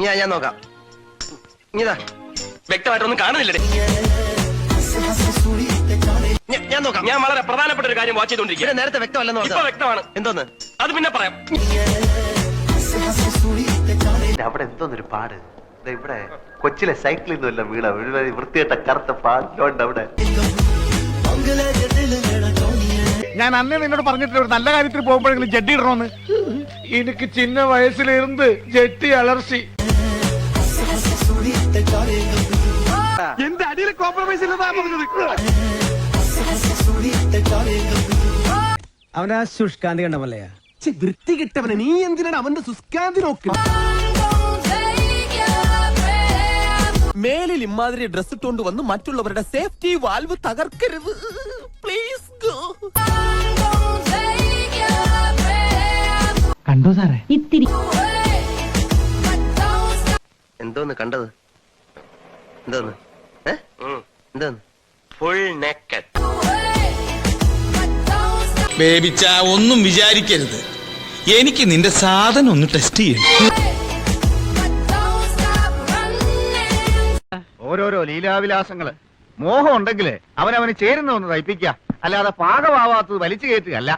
ഞാൻ നോക്കാം. ഇതാ വ്യക്തമായിട്ടൊന്നും കാണുന്നില്ലേ? ഞാൻ നോക്കാം. ഞാൻ വളരെ പ്രധാനപ്പെട്ട ഒരു കാര്യം വാച്ച് ചെയ്തോണ്ടിരിക്കുക. നേരത്തെ വ്യക്തമല്ലെന്ന് ഇപ്പൊ വ്യക്തമാണ്. എന്തോന്ന്? അത് പിന്നെ പറയാം. അവിടെ എന്തോന്നൊരു പാട്. ഇവിടെ കൊച്ചിലെ സൈക്കിളിൽ നിന്നല്ല വീണ വൃത്തിയായിട്ട കറുത്ത പാടിലോണ്ട് അവിടെ. ഞാൻ അന്നേ നിന്നോട് പറഞ്ഞിട്ടില്ല ഒരു നല്ല കാര്യത്തിൽ പോകുമ്പോഴെങ്കിലും ജഡ്ഡി ഇടണമെന്ന്. എനിക്ക് ചിന്ന വയസ്സിലിരുന്ന് ജെട്ടി അലർച്ചി. എന്റെ അടിയിൽ കോംപ്രമൈസ് ഇല്ലെന്നാ പറഞ്ഞത്. അവനാ ശുഷ്കാന്തി കണ്ടമല്ലയാ വൃത്തി കിട്ടവനെ. നീ എന്തിനാണ് അവന്റെ ശുഷ്കാന്തി നോക്കി? മേലിൽ ഇമാതിരി ഡ്രസ് ഇട്ടുകൊണ്ട് വന്ന് മറ്റുള്ളവരുടെ സേഫ്റ്റി വാൽവ് തകർക്കരുത് പ്ലീസ്. കണ്ടോ സാറേ? ഇത്തിരി എന്തോന്ന് കണ്ടത്? എന്തോന്ന്? എന്തോന്ന്? Full naked. ബേബിച്ച ഒന്നും വിചാരിക്കരുത്. എനിക്ക് നിന്റെ സാധനം ഒന്ന് ടെസ്റ്റ് ചെയ്യണം. ഓരോരോ ലീലാവിലാസങ്ങള്. മോഹം ഉണ്ടെങ്കില് അവനവന് ചേരുന്ന ഒന്ന് തയ്പ്പിക്കുക, അല്ലാതെ പാകമാവാത്തത് വലിച്ചു കയറ്റുകയല്ല.